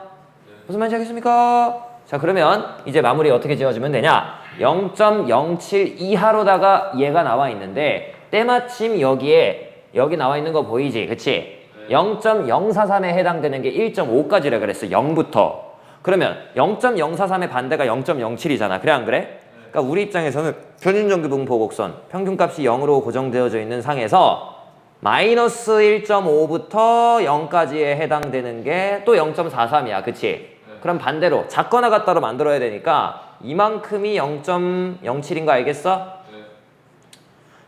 무슨 말인지 알겠습니까? 자 그러면 이제 마무리 어떻게 지어주면 되냐 0.07 이하로다가 얘가 나와 있는데 때마침 여기 나와 있는 거 보이지 그치? 0.043에 해당되는 게 1.5까지라 그랬어 0부터 그러면 0.043의 반대가 0.07이잖아 그래 안 그래? 그러니까 우리 입장에서는 표준정규분포 곡선 평균값이 0으로 고정되어져 있는 상에서 마이너스 1.5부터 0까지에 해당되는 게 또 0.43이야 그치? 그럼 반대로 작거나 같다로 만들어야 되니까 이만큼이 0.07인 거 알겠어?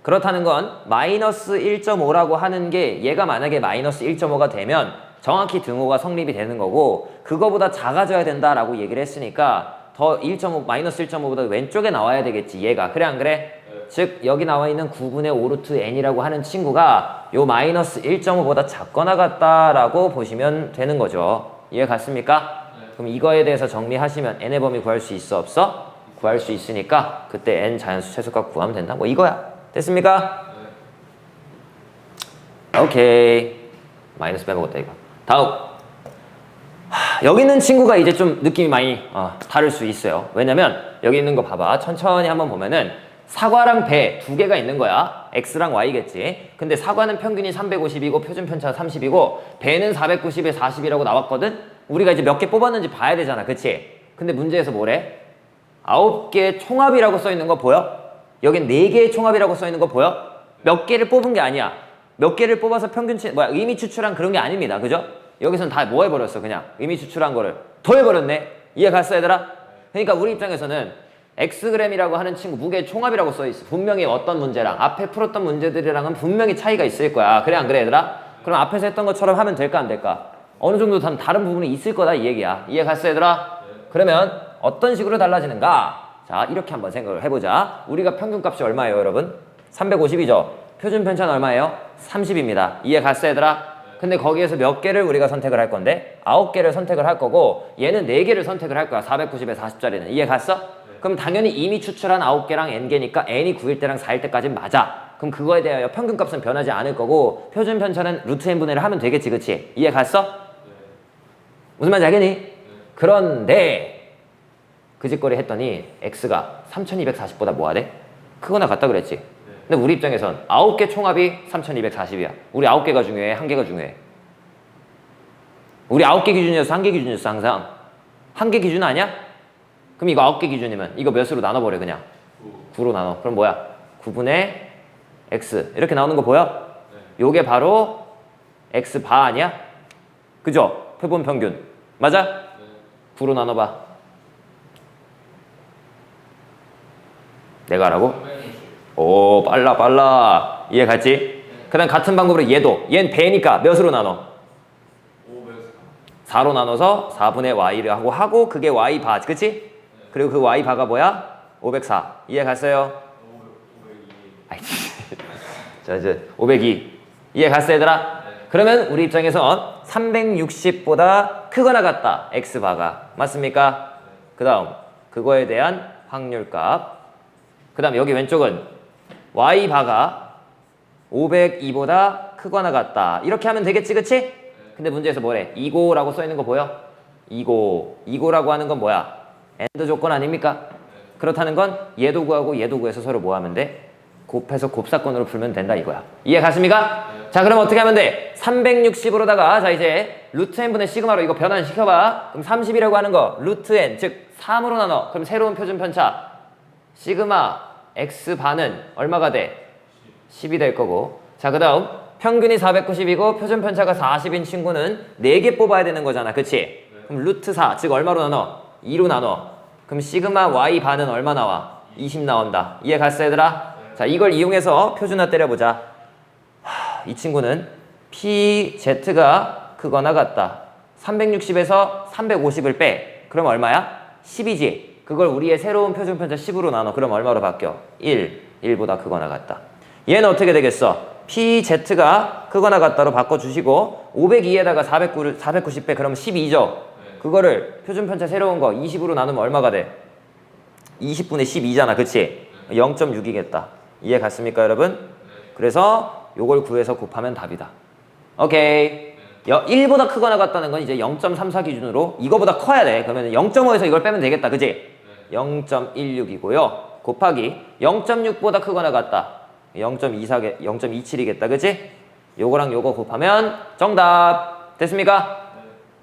그렇다는 건 마이너스 1.5라고 하는 게 얘가 만약에 마이너스 1.5가 되면 정확히 등호가 성립이 되는 거고 그거보다 작아져야 된다라고 얘기를 했으니까 더 1.5 마이너스 1.5보다 왼쪽에 나와야 되겠지 얘가 그래 안 그래? 즉 여기 나와 있는 9분의 5 루트 n이라고 하는 친구가 요 마이너스 1.5보다 작거나 같다라고 보시면 되는 거죠. 이해 갔습니까? 그럼 이거에 대해서 정리하시면 n의 범위 구할 수 있어 없어? 구할 수 있으니까 그때 n 자연수 최소값 구하면 된다. 뭐 이거야. 됐습니까? 오케이. 마이너스 빼먹었다 이거. 다음. 여기 있는 친구가 이제 좀 느낌이 많이 다를 수 있어요. 왜냐면 여기 있는 거 봐봐. 천천히 한번 보면은 사과랑 배 두 개가 있는 거야. x랑 y겠지. 근데 사과는 평균이 350이고 표준 편차가 30이고 배는 490에 40이라고 나왔거든. 우리가 이제 몇 개 뽑았는지 봐야 되잖아. 그치? 근데 문제에서 뭐래? 9개의 총합이라고 써 있는 거 보여? 여긴 4개의 총합이라고 써 있는 거 보여? 몇 개를 뽑은 게 아니야. 몇 개를 뽑아서 평균치 의미 추출한 그런 게 아닙니다. 그죠? 여기선 다 뭐 해버렸어 그냥 의미 추출한 거를 더해버렸네. 이해 갔어 얘들아? 그러니까 우리 입장에서는 xg이라고 하는 친구 무게의 총합이라고 써있어. 분명히 어떤 문제랑 앞에 풀었던 문제들이랑은 분명히 차이가 있을 거야. 그래 안 그래 얘들아? 그럼 앞에서 했던 것처럼 하면 될까 안 될까? 어느 정도 다른 부분이 있을 거다 이 얘기야. 이해 갔어 얘들아? 그러면 어떤 식으로 달라지는가? 자 이렇게 한번 생각을 해보자. 우리가 평균값이 얼마예요 여러분? 350이죠? 표준 편차는 얼마예요? 30입니다. 이해 갔어 얘들아? 근데 거기에서 몇 개를 우리가 선택을 할 건데 9개를 선택을 할 거고 얘는 4개를 선택을 할 거야. 490에 40짜리는. 이해 갔어? 그럼 당연히 이미 추출한 9개랑 n개니까 n이 9일 때랑 4일 때까지는 맞아. 그럼 그거에 대하여 평균값은 변하지 않을 거고 표준 편차는 루트 n분해를 하면 되겠지 그치? 이해 갔어? 무슨 말인지 알겠니? 그런데 그 짓거리 했더니 x가 3240보다 뭐하대? 크거나 같다 그랬지? 근데 우리 입장에선 9개 총합이 3240이야. 우리 9개가 중요해? 1개가 중요해? 우리 9개 기준이었어? 1개 기준이었어? 항상? 1개 기준 아니야? 그럼 이거 9개 기준이면 이거 몇으로 나눠버려 그냥? 9로 나눠. 그럼 뭐야? 9분의 x 이렇게 나오는 거 보여? 요게 바로 x바 아니야? 그죠? 표본 평균 맞아? 9로 나눠봐. 내가 하라고? 오 빨라 이해 갔지? 그 다음 같은 방법으로 얘는 배니까 몇으로 나눠? 4로 나눠서 4분의 y를 하고 그게 y바 그치? 그리고 그 y바가 뭐야? 504 이해 갔어요? 502 이해 갔어 얘들아? 그러면 우리 입장에선 360보다 크거나 같다 x바가 맞습니까? 그 다음 그거에 대한 확률값 그 다음 여기 왼쪽은 y바가 502보다 크거나 같다. 이렇게 하면 되겠지, 그치? 근데 문제에서 뭐래? 이고라고 써있는 거 보여? 이고라고 하는 건 뭐야? AND 조건 아닙니까? 그렇다는 건 얘도 구하고 얘도 구해서 서로 뭐 하면 돼? 곱해서 곱사건으로 풀면 된다 이거야. 이해 갔습니까? 자, 그럼 어떻게 하면 돼? 360으로다가 자 이제 루트 n분의 시그마로 이거 변환시켜봐. 그럼 30이라고 하는 거 루트 n 즉 3으로 나눠. 그럼 새로운 표준 편차 시그마 x 반은 얼마가 돼? 10이 될 거고. 자, 그 다음 평균이 490이고 표준 편차가 40인 친구는 4개 뽑아야 되는 거잖아, 그치? 그럼 루트 4 즉 얼마로 나눠? 2로 나눠. 그럼 시그마 y 반은 얼마 나와? 20 나온다. 이해 갔어 얘들아? 자, 이걸 이용해서 표준화 때려보자. 이 친구는 PZ가 크거나 같다. 360에서 350을 빼. 그럼 얼마야? 10이지. 그걸 우리의 새로운 표준 편차 10으로 나눠. 그럼 얼마로 바뀌어? 1보다 크거나 같다. 얘는 어떻게 되겠어? PZ가 크거나 같다로 바꿔주시고 502에다가 490 빼. 그럼 12죠. 그거를 표준 편차 새로운 거 20으로 나누면 얼마가 돼? 20분의 12잖아, 그치? 0.6이겠다. 이해 갔습니까, 여러분? 그래서 요걸 구해서 곱하면 답이다. 오케이. 1보다 크거나 같다는 건 이제 0.34 기준으로 이거보다 커야 돼. 그러면 0.5에서 이걸 빼면 되겠다, 그치? 0.16이고요. 곱하기 0.6보다 크거나 같다. 0.27이겠다, 그치? 요거랑 요거 곱하면 정답. 됐습니까?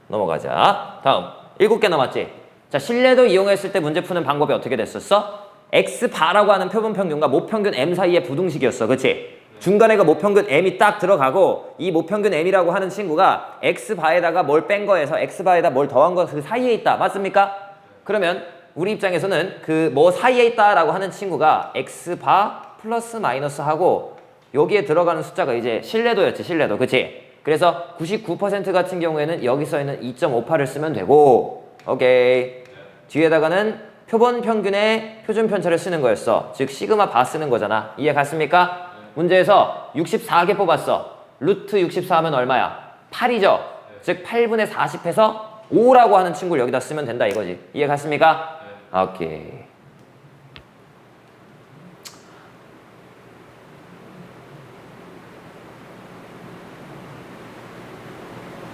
넘어가자. 다음 7개 남았지? 자, 신뢰도 이용했을 때 문제 푸는 방법이 어떻게 됐었어? x바라고 하는 표본평균과 모평균 m 사이의 부등식이었어, 그치? 중간에가 모평균 m이 딱 들어가고 이 모평균 m이라고 하는 친구가 x바에다가 뭘 뺀 거에서 x바에다 뭘 더한 거 그 사이에 있다. 맞습니까? 그러면 우리 입장에서는 그 뭐 사이에 있다라고 하는 친구가 x바 플러스 마이너스 하고 여기에 들어가는 숫자가 이제 신뢰도였지, 신뢰도. 그치? 그래서 99% 같은 경우에는 여기 써있는 2.58을 쓰면 되고, 오케이. 뒤에다가는 표본 평균의 표준 편차를 쓰는 거였어. 즉 시그마 바 쓰는 거잖아. 이해 갔습니까? 문제에서 64개 뽑았어. 루트 64 하면 얼마야? 8이죠. 즉 8분의 40해서 5라고 하는 친구를 여기다 쓰면 된다 이거지. 이해 갔습니까? 오케이.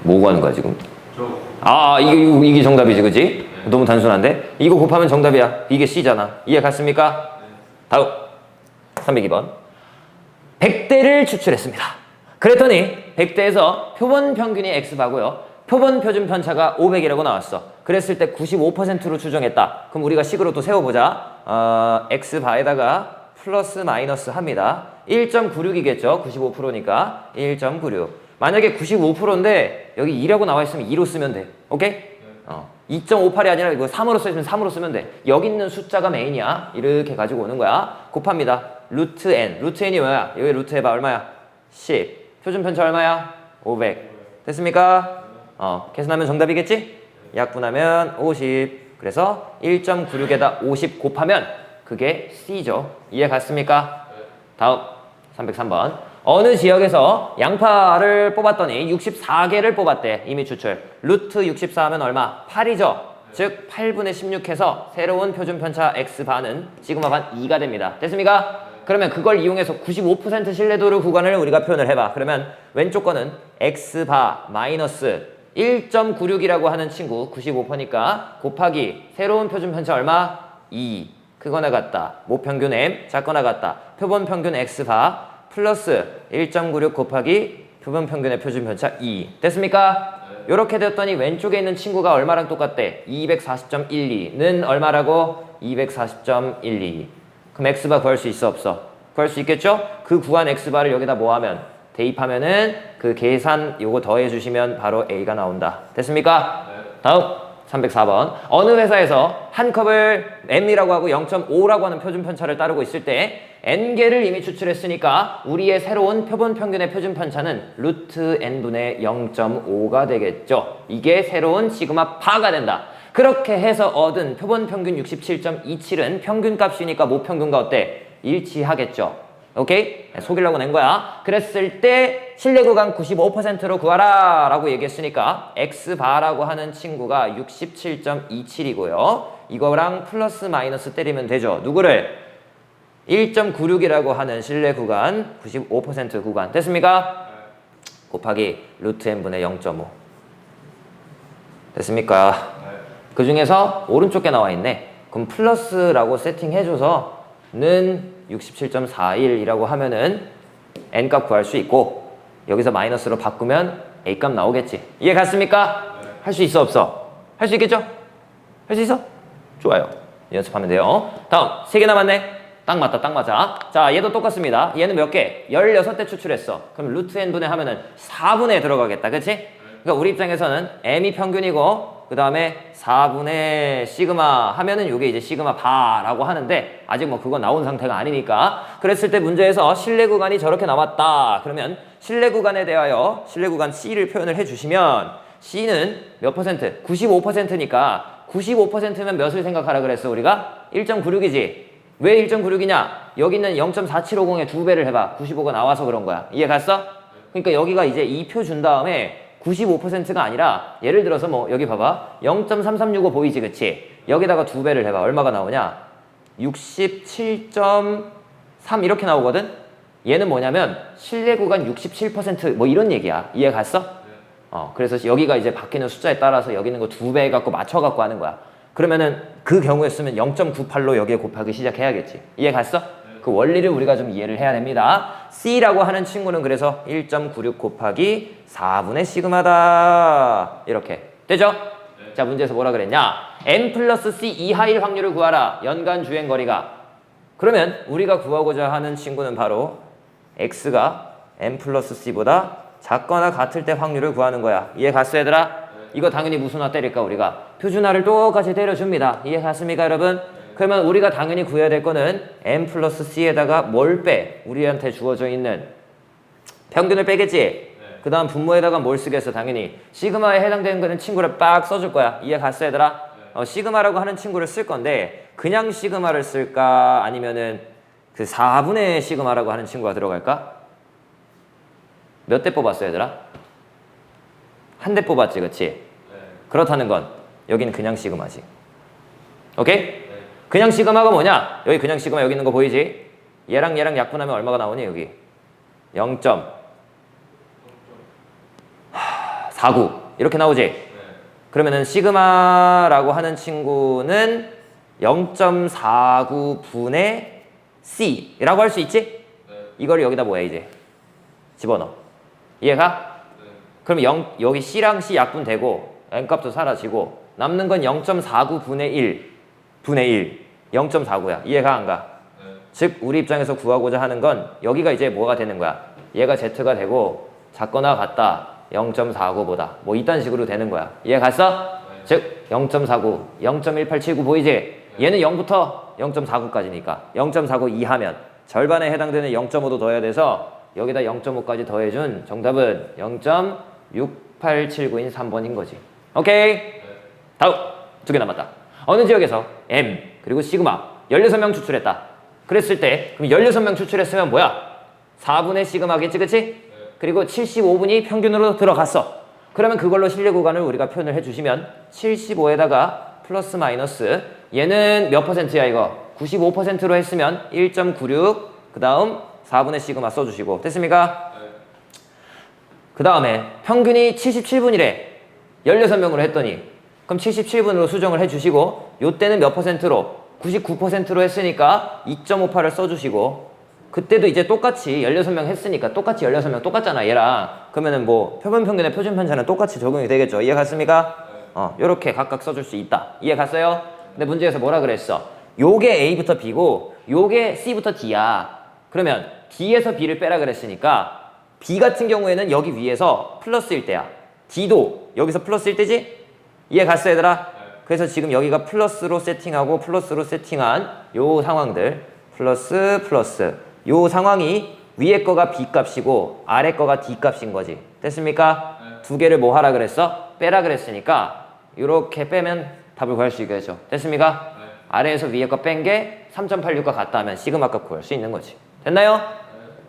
뭐 구하는 거야 지금? 이게 정답이지, 그치? 너무 단순한데? 이거 곱하면 정답이야. 이게 C잖아. 이해 갔습니까? 다음 302번 100대를 추출했습니다. 그랬더니 100대에서 표본 평균이 X바고요. 표본 표준 편차가 500이라고 나왔어. 그랬을 때 95%로 추정했다. 그럼 우리가 식으로 또 세워보자. X바에다가 플러스 마이너스 합니다. 1.96이겠죠. 95%니까 1.96. 만약에 95%인데 여기 2라고 나와 있으면 2로 쓰면 돼. 오케이? 2.58이 아니라 이거 3으로 써있으면 3으로 쓰면 돼. 여기 있는 숫자가 메인이야. 이렇게 가지고 오는 거야. 곱합니다. 루트 n. 루트 n이 뭐야? 여기 루트 해봐. 얼마야? 10. 표준 편차 얼마야? 500. 됐습니까? 계산하면 정답이겠지? 약분하면 50. 그래서 1.96에다 50 곱하면 그게 C죠. 이해 갔습니까? 다음 303번. 어느 지역에서 양파를 뽑았더니 64개를 뽑았대. 이미 추출. 루트 64 하면 얼마? 8이죠. 즉 8분의 16 해서 새로운 표준 편차 x반은 시그마 반 2가 됩니다. 됐습니까? 그러면 그걸 이용해서 95% 신뢰도를 구간을 우리가 표현을 해봐. 그러면 왼쪽 거는 x바 마이너스 1.96이라고 하는 친구 95%니까 곱하기 새로운 표준 편차 얼마? 2. 크거나 같다. 모평균 m 작거나 같다. 표본 평균 x바 플러스 1.96 곱하기 표본 평균의 표준 편차 2. 됐습니까? 요렇게 되었더니 왼쪽에 있는 친구가 얼마랑 똑같대? 240.12는 얼마라고? 240.12. 그럼 x바 구할 수 있어 없어? 구할 수 있겠죠? 그 구한 x바를 여기다 뭐 하면? 대입하면은 그 계산 요거 더해 주시면 바로 a가 나온다. 됐습니까? 다음 304번. 어느 회사에서 한 컵을 m이라고 하고 0.5라고 하는 표준 편차를 따르고 있을 때 n개를 이미 추출했으니까 우리의 새로운 표본 평균의 표준 편차는 루트 n분의 0.5가 되겠죠. 이게 새로운 시그마 파가 된다. 그렇게 해서 얻은 표본 평균 67.27은 평균값이니까 모평균과 어때? 일치하겠죠. 오케이? 속이려고 낸 거야. 그랬을 때 신뢰 구간 95%로 구하라 라고 얘기했으니까 x바라고 하는 친구가 67.27이고요. 이거랑 플러스 마이너스 때리면 되죠. 누구를? 1.96이라고 하는 신뢰 구간 95% 구간. 됐습니까? 곱하기 루트 n분의 0.5 됐습니까? 그 중에서 오른쪽 게 나와 있네. 그럼 플러스라고 세팅해줘서는 67.41이라고 하면은 n 값 구할 수 있고 여기서 마이너스로 바꾸면 a 값 나오겠지. 이해 갔습니까? 할 수 있어 없어? 할 수 있겠죠? 할 수 있어? 좋아요. 연습하면 돼요. 다음 3개 남았네. 딱 맞다 딱 맞아. 자 얘도 똑같습니다. 얘는 몇 개? 16대 추출했어. 그럼 루트 n분의 하면은 4분의 들어가겠다. 그치? 그러니까 우리 입장에서는 m이 평균이고 그 다음에 4분의 시그마 하면은 이게 이제 시그마 바라고 하는데 아직 뭐 그거 나온 상태가 아니니까 그랬을 때 문제에서 실내 구간이 저렇게 나왔다. 그러면 실내 구간에 대하여 실내 구간 C를 표현을 해주시면 C는 몇 퍼센트? 95%니까 95%면 몇을 생각하라 그랬어 우리가? 1.96이지. 왜 1.96이냐? 여기는 0.4750의 2배를 해봐. 95가 나와서 그런 거야. 이해 갔어? 그러니까 여기가 이제 이 표 준 다음에 95%가 아니라 예를 들어서 뭐 여기 봐봐 0.3365 보이지 그치? 여기다가 2배를 해봐. 얼마가 나오냐? 67.3 이렇게 나오거든? 얘는 뭐냐면 실내 구간 67%뭐 이런 얘기야. 이해 갔어? 그래서 여기가 이제 바뀌는 숫자에 따라서 여기 있는 거 2배 해갖고 맞춰갖고 하는 거야. 그러면은 그 경우였으면 0.98로 여기에 곱하기 시작해야겠지. 이해 갔어? 그 원리를 우리가 좀 이해를 해야 됩니다. C라고 하는 친구는 그래서 1.96 곱하기 4분의 시그마다 이렇게 되죠? 자 문제에서 뭐라 그랬냐? n 플러스 C 이하일 확률을 구하라. 연간 주행 거리가. 그러면 우리가 구하고자 하는 친구는 바로 x가 n 플러스 C보다 작거나 같을 때 확률을 구하는 거야. 이해 갔어 얘들아? 이거 당연히 무슨 화 때릴까 우리가? 표준화를 똑같이 때려줍니다. 이해 갔습니까 여러분? 그러면 우리가 당연히 구해야 될 거는 n 플러스 c에다가 뭘 빼? 우리한테 주어져 있는 평균을 빼겠지? 그 다음 분모에다가 뭘 쓰겠어? 당연히 시그마에 해당되는 거는 친구를 빡 써줄 거야. 이해 갔어 얘들아? 시그마라고 하는 친구를 쓸 건데 그냥 시그마를 쓸까? 아니면은 그 4분의 시그마라고 하는 친구가 들어갈까? 몇 대 뽑았어 얘들아? 한 대 뽑았지 그치? 그렇다는 건 여기는 그냥 시그마지. 오케이? 그냥 시그마가 뭐냐? 여기 그냥 시그마 여기 있는 거 보이지? 얘랑 얘랑 약분하면 얼마가 나오니 여기? 0.49 이렇게 나오지? 그러면은 시그마라고 하는 친구는 0.49분의 C라고 할 수 있지? 이걸 여기다 뭐야 이제? 집어넣어. 이해가? 그럼 여기 C랑 C 약분되고 n값도 사라지고 남는 건 0.49분의 1 분의 1 0.49야. 이해가 안 가? 즉 우리 입장에서 구하고자 하는 건 여기가 이제 뭐가 되는 거야? 얘가 Z가 되고 작거나 같다 0.49보다 뭐 이딴 식으로 되는 거야. 이해 갔어? 즉 0.49 0.1879 보이지? 얘는 0부터 0.49까지니까 0.49 이하면 절반에 해당되는 0.5도 더해야 돼서 여기다 0.5까지 더해준 정답은 0.6879인 3번인 거지. 오케이? 다음 2개 남았다. 어느 지역에서 M 그리고 시그마 16명 추출했다. 그랬을 때 그럼 16명 추출했으면 뭐야? 4분의 시그마겠지 그치? 그리고 75분이 평균으로 들어갔어. 그러면 그걸로 실내 구간을 우리가 표현을 해주시면 75에다가 플러스 마이너스 얘는 몇 퍼센트야 이거? 95%로 했으면 1.96 그 다음 4분의 시그마 써주시고 됐습니까? 그 다음에 평균이 77분이래. 16명으로 했더니 그럼 77분으로 수정을 해주시고 요때는 몇 퍼센트로? 99%로 했으니까 2.58을 써주시고 그때도 이제 똑같이 16명 했으니까 똑같이 16명 똑같잖아 얘랑. 그러면은 뭐 표본평균의 표준편차는 똑같이 적용이 되겠죠. 이해 갔습니까? 요렇게 각각 써줄 수 있다. 이해 갔어요? 근데 문제에서 뭐라 그랬어? 요게 A부터 B고 요게 C부터 D야. 그러면 D에서 B를 빼라 그랬으니까 B 같은 경우에는 여기 위에서 플러스일 때야. D도 여기서 플러스일 때지? 이해 갔어 얘들아? 그래서 지금 여기가 플러스로 세팅하고 플러스로 세팅한 요 상황들 플러스 플러스 요 상황이 위에 거가 B 값이고 아래 거가 D 값인 거지. 됐습니까? 두 개를 뭐 하라 그랬어? 빼라 그랬으니까 이렇게 빼면 답을 구할 수 있겠죠. 됐습니까? 아래에서 위에 거 뺀 게 3.86과 같다 하면 시그마 값 구할 수 있는 거지. 됐나요?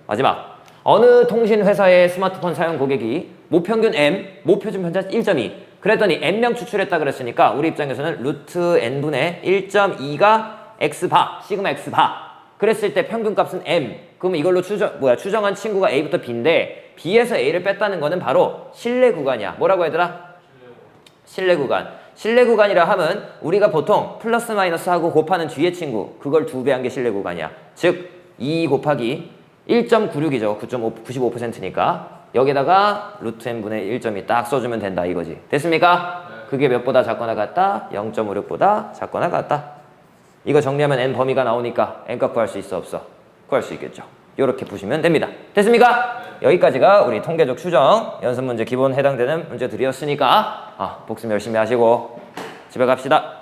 마지막 어느 통신회사의 스마트폰 사용 고객이 모평균 M, 모표준 편차 1.2 그랬더니 N명 추출했다 그랬으니까 우리 입장에서는 루트 N분의 1.2가 X바, 시그마 X바 그랬을 때 평균값은 m. 그러면 이걸로 추정한 친구가 a부터 b인데 b에서 a를 뺐다는 거는 바로 실내 구간이야. 뭐라고 얘들아? 실내 구간. 실내 구간이라 하면 우리가 보통 플러스 마이너스 하고 곱하는 뒤에 친구 그걸 2배 한 게 실내 구간이야. 즉 2 곱하기 1.96이죠. 95%니까 여기다가 루트 n분의 1점이 딱 써주면 된다 이거지. 됐습니까? 그게 몇보다 작거나 같다? 0.56보다 작거나 같다. 이거 정리하면 n 범위가 나오니까 n값 구할 수 있어 없어? 구할 수 있겠죠. 이렇게 푸시면 됩니다. 됐습니까? 여기까지가 우리 통계적 추정 연습 문제 기본 해당되는 문제들이었으니까 복습 열심히 하시고 집에 갑시다.